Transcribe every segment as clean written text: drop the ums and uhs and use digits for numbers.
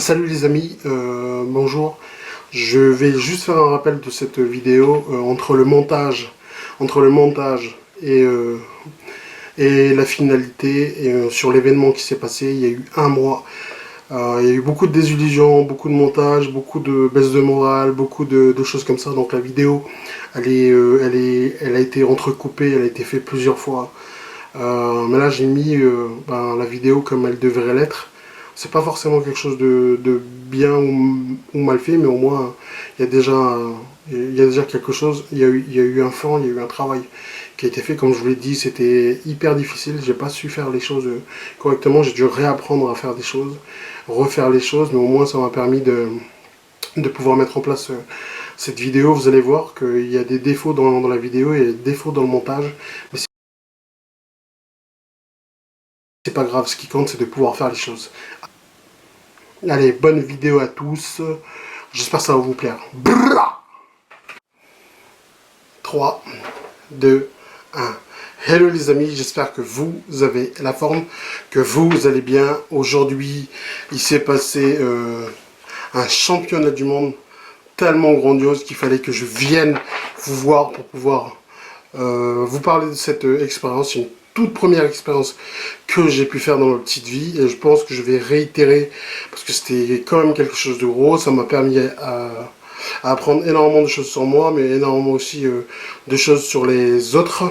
Salut les amis, bonjour. Je vais juste faire un rappel de cette vidéo entre le montage et la finalité et, sur l'événement qui s'est passé il y a eu un mois. Il y a eu beaucoup de désillusions, beaucoup de montage, beaucoup de baisse de morale, beaucoup de choses comme ça. Donc la vidéo, elle a été entrecoupée, elle a été faite plusieurs fois. Mais là j'ai mis la vidéo comme elle devrait l'être. C'est pas forcément quelque chose de bien ou mal fait, mais au moins il y a déjà quelque chose. Il y a eu un fond, il y a eu un travail qui a été fait. Comme je vous l'ai dit, c'était hyper difficile. J'ai pas su faire les choses correctement. J'ai dû réapprendre à faire des choses, refaire les choses, mais au moins ça m'a permis de pouvoir mettre en place cette vidéo. Vous allez voir qu'il y a des défauts dans la vidéo et des défauts dans le montage. Mais c'est pas grave, ce qui compte c'est de pouvoir faire les choses. Allez, bonne vidéo à tous. J'espère que ça va vous plaire. Brrra 3, 2, 1. Hello les amis, j'espère que vous avez la forme, que vous allez bien. Aujourd'hui, il s'est passé un championnat du monde tellement grandiose qu'il fallait que je vienne vous voir pour pouvoir vous parler de cette expérience. Une toute première expérience que j'ai pu faire dans ma petite vie et je pense que je vais réitérer parce que c'était quand même quelque chose de gros. Ça m'a permis à apprendre énormément de choses sur moi, mais énormément aussi de choses sur les autres.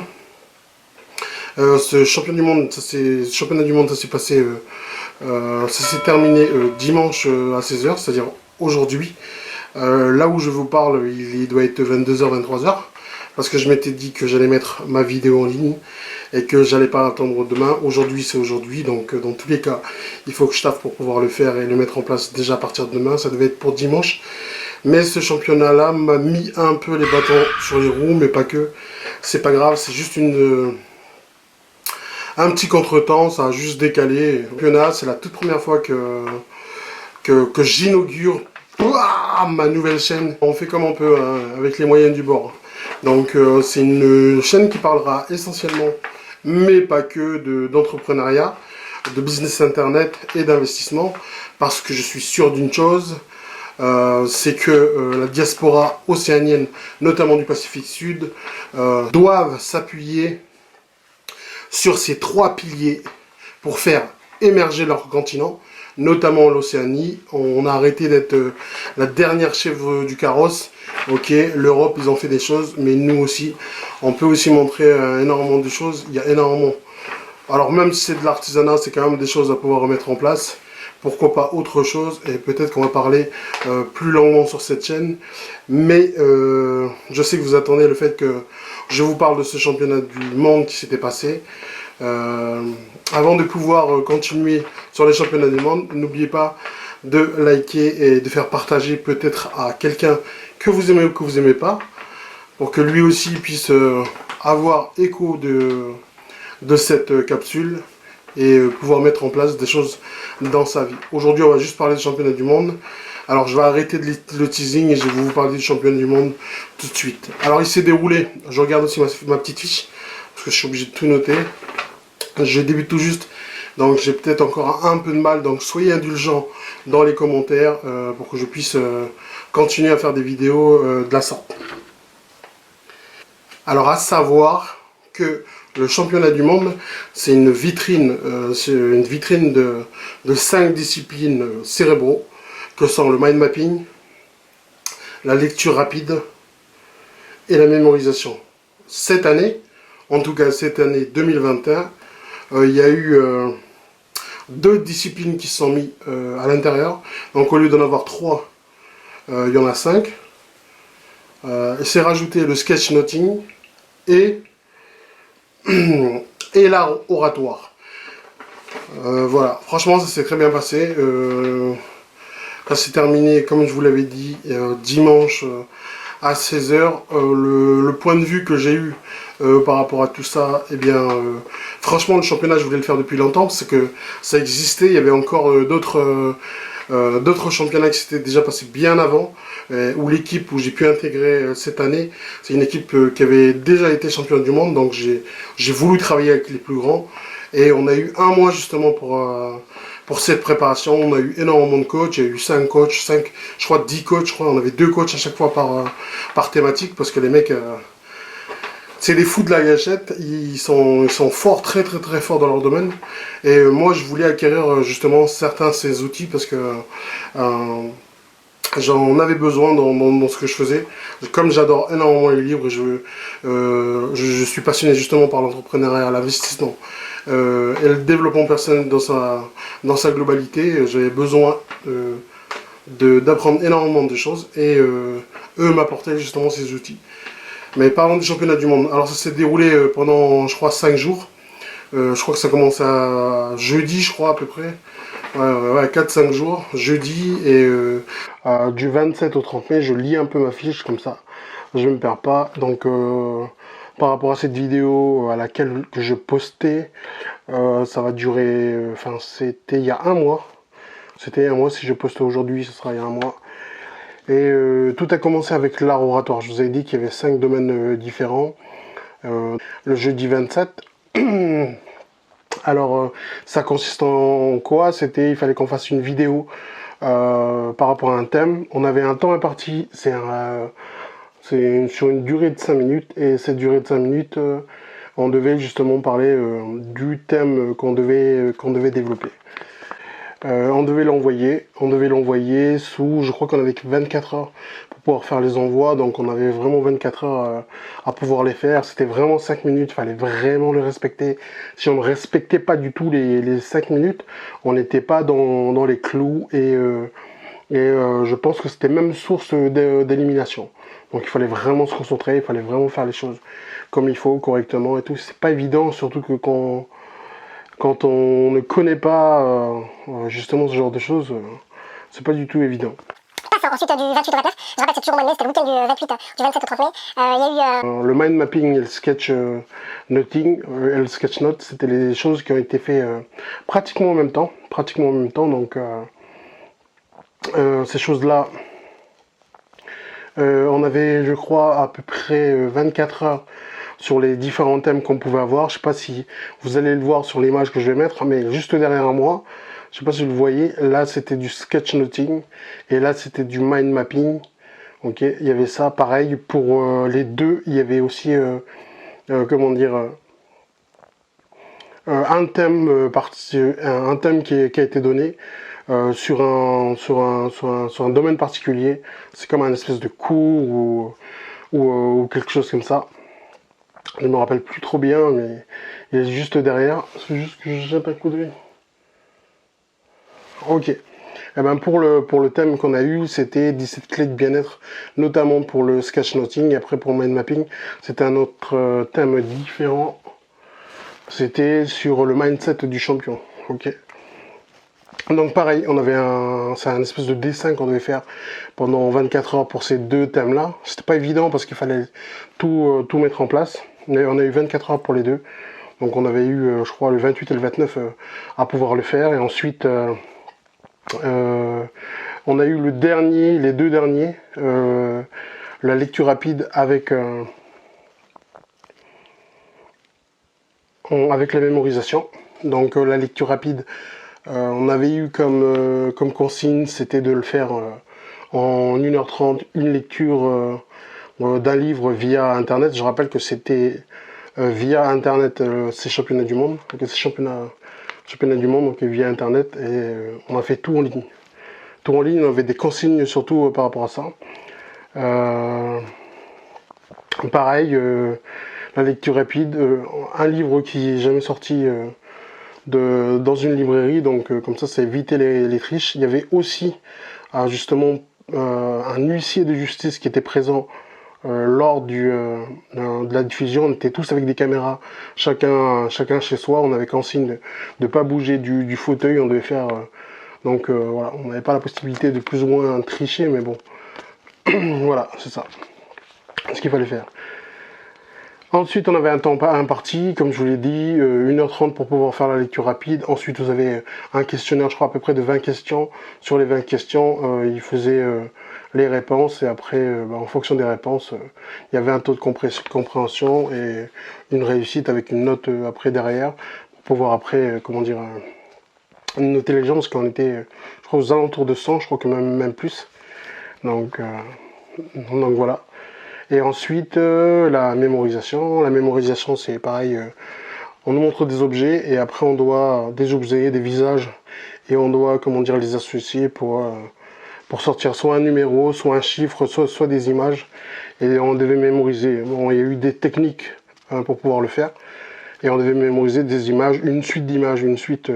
Ce championnat du monde, ça s'est passé, ça s'est terminé dimanche à 16h, c'est-à-dire aujourd'hui. Là où je vous parle, il doit être 22h, 23h. Parce que je m'étais dit que j'allais mettre ma vidéo en ligne et que j'allais pas attendre demain. Aujourd'hui, c'est aujourd'hui. Donc, dans tous les cas, il faut que je taffe pour pouvoir le faire et le mettre en place déjà à partir de demain. Ça devait être pour dimanche. Mais ce championnat-là m'a mis un peu les bâtons sur les roues, mais pas que. C'est pas grave, c'est juste un petit contretemps. Ça a juste décalé. Le championnat, c'est la toute première fois que j'inaugure ma nouvelle chaîne. On fait comme on peut, hein, avec les moyens du bord. Donc c'est une chaîne qui parlera essentiellement, mais pas que, d'entrepreneuriat, de business internet et d'investissement, parce que je suis sûr d'une chose, c'est que la diaspora océanienne, notamment du Pacifique Sud, doivent s'appuyer sur ces trois piliers pour faire émerger leur continent, notamment l'Océanie. On a arrêté d'être la dernière chèvre du carrosse. Ok, l'Europe, ils ont fait des choses, mais nous aussi, on peut aussi montrer énormément de choses. Il y a énormément. Alors même si c'est de l'artisanat, c'est quand même des choses à pouvoir remettre en place. Pourquoi pas autre chose, et peut-être qu'on va parler plus longuement sur cette chaîne. Mais je sais que vous attendez le fait que je vous parle de ce championnat du monde qui s'était passé. Avant de pouvoir continuer sur les championnats du monde, n'oubliez pas de liker et de faire partager peut-être à quelqu'un que vous aimez ou que vous n'aimez pas, pour que lui aussi puisse avoir écho de cette capsule et pouvoir mettre en place des choses dans sa vie. Aujourd'hui, on va juste parler du championnat du monde. Alors, je vais arrêter le teasing et je vais vous parler du championnat du monde tout de suite. Alors, il s'est déroulé, je regarde aussi ma petite fiche, parce que je suis obligé de tout noter. Je débute tout juste, donc j'ai peut-être encore un peu de mal, donc soyez indulgents dans les commentaires pour que je puisse continuer à faire des vidéos de la sorte. Alors à savoir que le championnat du monde, c'est une vitrine de 5 disciplines cérébraux, que sont le mind mapping, la lecture rapide et la mémorisation. Cette année, en tout cas cette année 2021, il y a eu 2 disciplines qui se sont mises à l'intérieur. Donc au lieu d'en avoir 3, il y en a 5. C'est rajouté le sketchnoting et l'art oratoire. Voilà, franchement ça s'est très bien passé. Ça s'est terminé, comme je vous l'avais dit, dimanche à 16h. Le point de vue que j'ai eu par rapport à tout ça, eh bien, franchement, le championnat, je voulais le faire depuis longtemps, parce que ça existait. Il y avait encore d'autres championnats qui s'étaient déjà passés bien avant, où l'équipe où j'ai pu intégrer cette année, c'est une équipe qui avait déjà été championne du monde, donc j'ai voulu travailler avec les plus grands. Et on a eu un mois justement pour cette préparation. On a eu énormément de coachs, il y a eu 5 coachs, 5, je crois 10 coachs, je crois. On avait 2 coachs à chaque fois par thématique, parce que les mecs, c'est les fous de la gâchette, ils sont forts, très très très forts dans leur domaine. Et moi je voulais acquérir justement certains de ces outils, parce que j'en avais besoin dans ce que je faisais. Comme j'adore énormément les livres, je suis passionné justement par l'entrepreneuriat, l'investissement et le développement personnel dans sa globalité. J'avais besoin d'apprendre énormément de choses, et eux m'apportaient justement ces outils. Mais parlons du championnat du monde. Alors ça s'est déroulé pendant, je crois, 5 jours. Je crois que ça commence à jeudi, je crois, à peu près. Ouais, 4-5 jours, jeudi, et du 27 au 30 mai, je lis un peu ma fiche, comme ça, je ne me perds pas. Donc, par rapport à cette vidéo à laquelle que je postais, ça va durer, enfin, c'était il y a un mois. C'était il y a un mois, si je poste aujourd'hui, ce sera il y a un mois. Et tout a commencé avec l'art oratoire. Je vous avais dit qu'il y avait 5 domaines différents. Le jeudi 27... Alors, ça consiste en quoi? Il fallait qu'on fasse une vidéo par rapport à un thème. On avait un temps imparti, sur une durée de 5 minutes. Et cette durée de 5 minutes, on devait justement parler du thème qu'on devait développer. On devait l'envoyer sous, je crois qu'on avait 24 heures pour pouvoir faire les envois, donc on avait vraiment 24 heures à pouvoir les faire. C'était vraiment 5 minutes, il fallait vraiment le respecter. Si on ne respectait pas du tout les 5 minutes, on n'était pas dans les clous, et je pense que c'était même source d'élimination. Donc il fallait vraiment se concentrer, il fallait vraiment faire les choses comme il faut, correctement et tout. C'est pas évident, surtout que quand on ne connaît pas justement ce genre de choses, c'est pas du tout évident. Ensuite du 28 au 29, je rappelle c'est toujours au mois de mai, c'était le week-end du 28, du 27 au 30 mai, il y a eu... Le mind mapping et le sketch noting, et le sketch note, c'était les choses qui ont été faites pratiquement en même temps, donc ces choses-là, on avait, je crois, à peu près 24 heures sur les différents thèmes qu'on pouvait avoir. Je sais pas si vous allez le voir sur l'image que je vais mettre, mais juste derrière moi, je sais pas si vous le voyez, là c'était du sketch noting, et là c'était du mind mapping. Ok, il y avait ça, pareil, pour les deux, il y avait aussi, comment dire, un thème qui a été donné sur un domaine particulier. C'est comme un espèce de cours ou quelque chose comme ça. Je ne me rappelle plus trop bien, mais il est juste derrière. C'est juste que je jette un coup d'œil. Ok. Eh ben pour le thème qu'on a eu, c'était 17 clés de bien-être, notamment pour le sketchnoting. Après, pour mind mapping, c'était un autre thème différent. C'était sur le mindset du champion. Ok. Donc pareil, c'est un espèce de dessin qu'on devait faire pendant 24 heures pour ces deux thèmes-là. C'était pas évident parce qu'il fallait tout mettre en place. Mais on a eu 24 heures pour les deux. Donc on avait eu, je crois, le 28 et le 29 à pouvoir le faire. Et ensuite, on a eu les deux derniers, la lecture rapide avec la mémorisation. Donc la lecture rapide, on avait eu comme consigne, c'était de le faire en 1h30, une lecture d'un livre via Internet. Je rappelle que c'était via Internet ces championnats du monde. Donc ces championnats du monde, donc via Internet, et on a fait tout en ligne. Tout en ligne, on avait des consignes surtout par rapport à ça. Pareil, la lecture rapide, un livre qui n'est jamais sorti dans une librairie, donc comme ça évité les triches. Il y avait aussi justement un huissier de justice qui était présent lors de la diffusion. On était tous avec des caméras, chacun chez soi. On avait consigne de ne pas bouger du fauteuil. On devait faire donc voilà, on n'avait pas la possibilité de plus ou moins tricher, mais bon, voilà, c'est ça ce qu'il fallait faire. Ensuite, on avait un temps imparti, comme je vous l'ai dit, 1h30 pour pouvoir faire la lecture rapide. Ensuite, vous avez un questionnaire, je crois à peu près de 20 questions. Sur les 20 questions, il faisait les réponses, et après, en fonction des réponses, il y avait un taux de compréhension et une réussite avec une note après derrière, pour pouvoir après, comment dire, noter les gens parce qu'on était, je crois, aux alentours de 100, je crois que même plus. Donc voilà. Et ensuite, la mémorisation. La mémorisation, c'est pareil. On nous montre des objets et après on doit des objets, des visages et on doit, comment dire, les associer pour sortir soit un numéro, soit un chiffre, soit des images. Et on devait mémoriser. Bon, il y a eu des techniques pour pouvoir le faire. Et on devait mémoriser des images, une suite d'images, une suite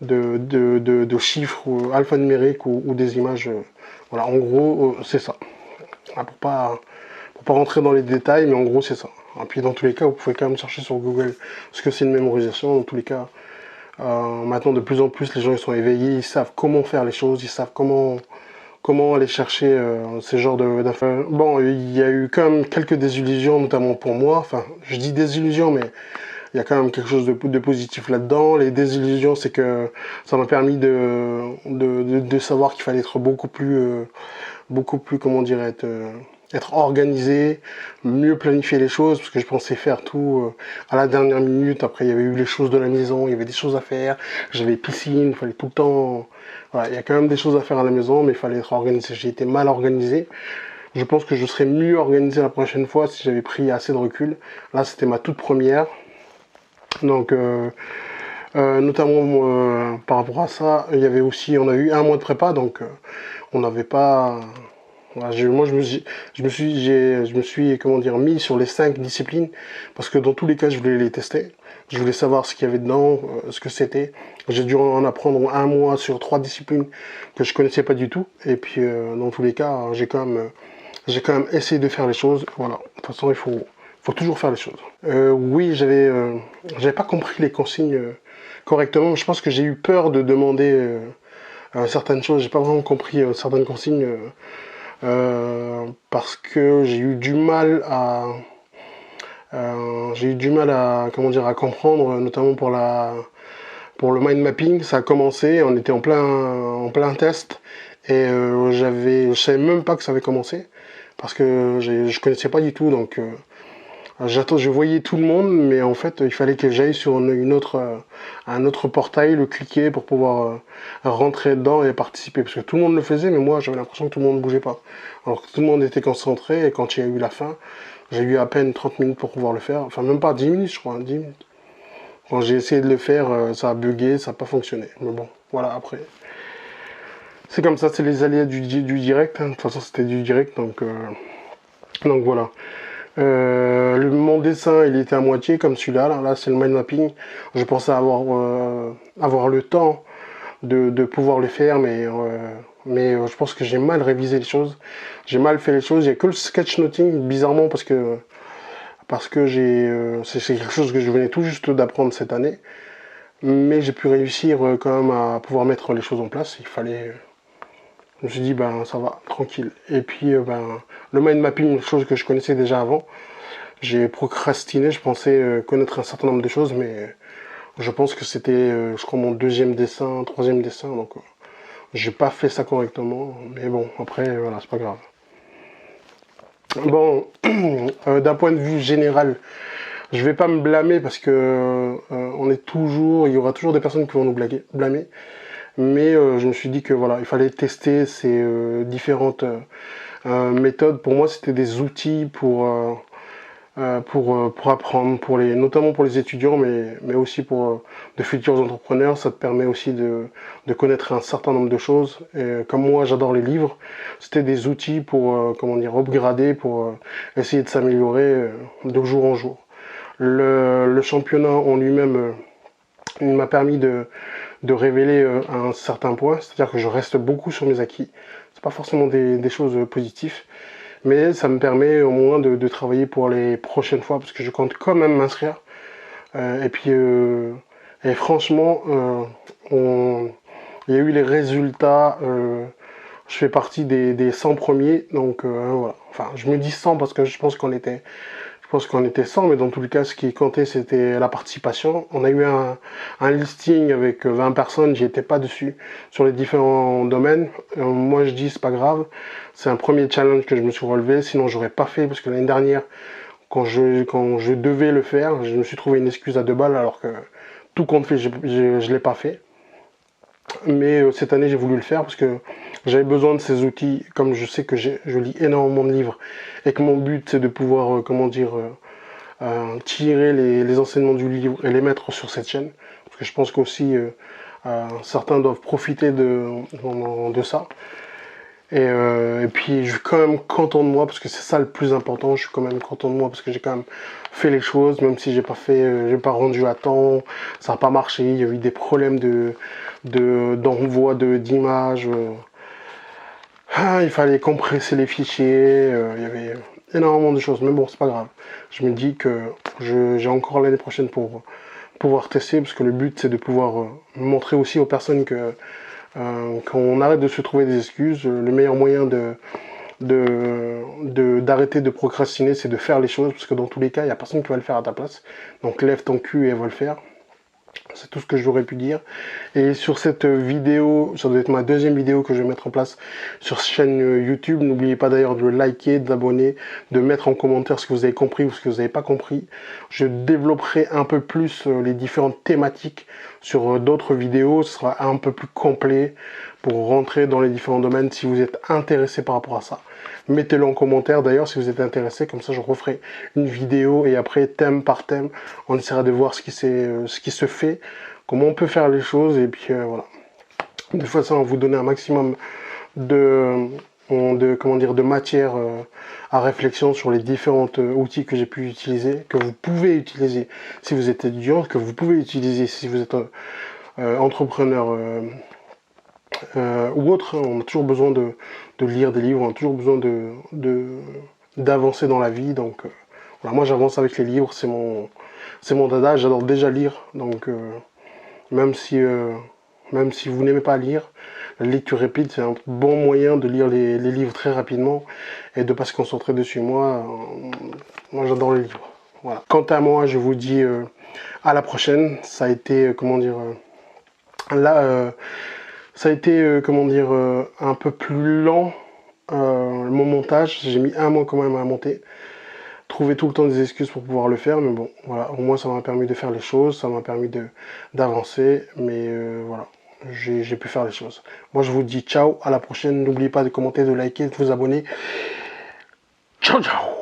de chiffres alphanumériques ou des images. Voilà, en gros, c'est ça. Pour pas rentrer dans les détails, mais en gros, c'est ça. Et puis dans tous les cas, vous pouvez quand même chercher sur Google ce que c'est une mémorisation. Dans tous les cas, maintenant, de plus en plus, les gens ils sont éveillés, ils savent comment faire les choses, ils savent comment aller chercher ces genres d'infos. Bon, il y a eu quand même quelques désillusions, notamment pour moi. Enfin, je dis désillusions, mais il y a quand même quelque chose de positif là-dedans. Les désillusions, c'est que ça m'a permis de savoir qu'il fallait être beaucoup plus, comment dire, être organisé, mieux planifier les choses, parce que je pensais faire tout à la dernière minute. Après, il y avait eu les choses de la maison, il y avait des choses à faire. J'avais piscine, il fallait tout le temps... Voilà, il y a quand même des choses à faire à la maison, mais il fallait être organisé. J'ai été mal organisé. Je pense que je serais mieux organisé la prochaine fois si j'avais pris assez de recul. Là, c'était ma toute première. Donc, notamment par rapport à ça, il y avait aussi, on a eu un mois de prépa, donc on n'avait pas... Voilà, moi, je me suis, comment dire, mis sur les 5 disciplines parce que dans tous les cas, je voulais les tester. Je voulais savoir ce qu'il y avait dedans, ce que c'était. J'ai dû en apprendre un mois sur 3 disciplines que je connaissais pas du tout. Et puis, dans tous les cas, j'ai quand même essayé de faire les choses. Voilà. De toute façon, il faut toujours faire les choses. Oui, j'avais pas compris les consignes correctement. Je pense que j'ai eu peur de demander certaines choses. J'ai pas vraiment compris certaines consignes. Parce que j'ai eu du mal à comment dire, à comprendre, notamment pour le mind mapping. Ça a commencé, on était en plein test et je savais même pas que ça avait commencé parce que je connaissais pas du tout. Donc je voyais tout le monde, mais en fait il fallait que j'aille sur un autre portail, le cliquer pour pouvoir rentrer dedans et participer. Parce que tout le monde le faisait, mais moi j'avais l'impression que tout le monde ne bougeait pas. Alors que tout le monde était concentré, et quand il y a eu la fin, j'ai eu à peine 30 minutes pour pouvoir le faire. Enfin même pas 10 minutes je crois, 10 minutes. Quand j'ai essayé de le faire, ça a bugué, ça n'a pas fonctionné. Mais bon, voilà, après. C'est comme ça, c'est les aléas du direct. Hein. De toute façon c'était du direct, donc voilà. Mon dessin, il était à moitié comme celui-là. Là, c'est le mind mapping. Je pensais avoir le temps de pouvoir le faire, mais je pense que j'ai mal révisé les choses. J'ai mal fait les choses. Il n'y a que le sketchnoting, bizarrement, parce que c'est quelque chose que je venais tout juste d'apprendre cette année. Mais j'ai pu réussir quand même à pouvoir mettre les choses en place. Je me suis dit, ben ça va, tranquille. Et puis, le mind mapping, une chose que je connaissais déjà avant. J'ai procrastiné, je pensais connaître un certain nombre de choses, mais je pense que c'était, je crois, mon deuxième dessin, troisième dessin, donc j'ai pas fait ça correctement. Mais bon, après, voilà, c'est pas grave. Bon, d'un point de vue général, je vais pas me blâmer parce que il y aura toujours des personnes qui vont nous blâmer. Mais je me suis dit que voilà, il fallait tester ces différentes méthodes. Pour moi, c'était des outils pour apprendre, notamment pour les étudiants, mais aussi pour de futurs entrepreneurs. Ça te permet aussi de connaître un certain nombre de choses. Et comme moi, j'adore les livres, c'était des outils pour comment dire, upgrader, pour essayer de s'améliorer de jour en jour. Le championnat en lui-même il m'a permis de révéler un certain point, c'est-à-dire que je reste beaucoup sur mes acquis. C'est pas forcément des choses positives, mais ça me permet au moins de travailler pour les prochaines fois, parce que je compte quand même m'inscrire. Et puis, et franchement, il y a eu les résultats. Je fais partie des 100 premiers, donc voilà. Enfin, je me dis 100 parce que je pense qu'on était 100, mais dans tous les cas, ce qui comptait, c'était la participation. On a eu un listing avec 20 personnes, j'y étais pas dessus, sur les différents domaines. Moi, je dis, c'est pas grave. C'est un premier challenge que je me suis relevé, sinon j'aurais pas fait, parce que l'année dernière, quand je devais le faire, je me suis trouvé une excuse à 2 balles, alors que tout compte fait, je l'ai pas fait. mais cette année j'ai voulu le faire parce que j'avais besoin de ces outils, comme je sais que je lis énormément de livres et que mon but c'est de pouvoir, tirer les enseignements du livre et les mettre sur cette chaîne. Parce que je pense qu'aussi certains doivent profiter de ça. Et puis je suis quand même content de moi parce que c'est ça le plus important. Je suis quand même content de moi parce que j'ai quand même fait les choses, même si j'ai pas rendu à temps, ça n'a pas marché. Il y a eu des problèmes d'envoi d'images. Il fallait compresser les fichiers. Il y avait énormément de choses, mais bon, c'est pas grave. Je me dis que j'ai encore l'année prochaine pour pouvoir tester, parce que le but c'est de pouvoir montrer aussi aux personnes que quand on arrête de se trouver des excuses, le meilleur moyen d'arrêter de procrastiner, c'est de faire les choses, parce que dans tous les cas, il n'y a personne qui va le faire à ta place. Donc lève ton cul et va le faire. C'est tout ce que j'aurais pu dire. Et sur cette vidéo, ça doit être ma deuxième vidéo que je vais mettre en place sur cette chaîne YouTube. N'oubliez pas d'ailleurs de liker, d'abonner, de mettre en commentaire ce que vous avez compris ou ce que vous n'avez pas compris. Je développerai un peu plus les différentes thématiques sur d'autres vidéos. Ce sera un peu plus complet pour rentrer dans les différents domaines si vous êtes intéressé par rapport à ça. Mettez-le en commentaire d'ailleurs si vous êtes intéressé, comme ça je referai une vidéo et après thème par thème, on essaiera de voir ce qui se fait, comment on peut faire les choses et puis voilà. De toute façon, on va vous donner un maximum de matière à réflexion sur les différents outils que j'ai pu utiliser, que vous pouvez utiliser si vous êtes étudiant, que vous pouvez utiliser si vous êtes entrepreneur ou autre. On a toujours besoin de lire des livres, on a toujours besoin d'avancer dans la vie. Donc voilà, moi j'avance avec les livres, c'est mon dada, j'adore déjà lire. Donc même si vous n'aimez pas lire, la lecture rapide c'est un bon moyen de lire les livres très rapidement et de pas se concentrer dessus. Moi j'adore les livres. Voilà. Quant à moi, je vous dis à la prochaine. Ça a été ça a été un peu plus lent mon montage. J'ai mis un mois quand même à monter. Trouver tout le temps des excuses pour pouvoir le faire, mais bon, voilà, au moins ça m'a permis de faire les choses, ça m'a permis d'avancer, mais voilà, j'ai pu faire les choses. Moi je vous dis ciao, à la prochaine, n'oubliez pas de commenter, de liker, de vous abonner. Ciao ciao.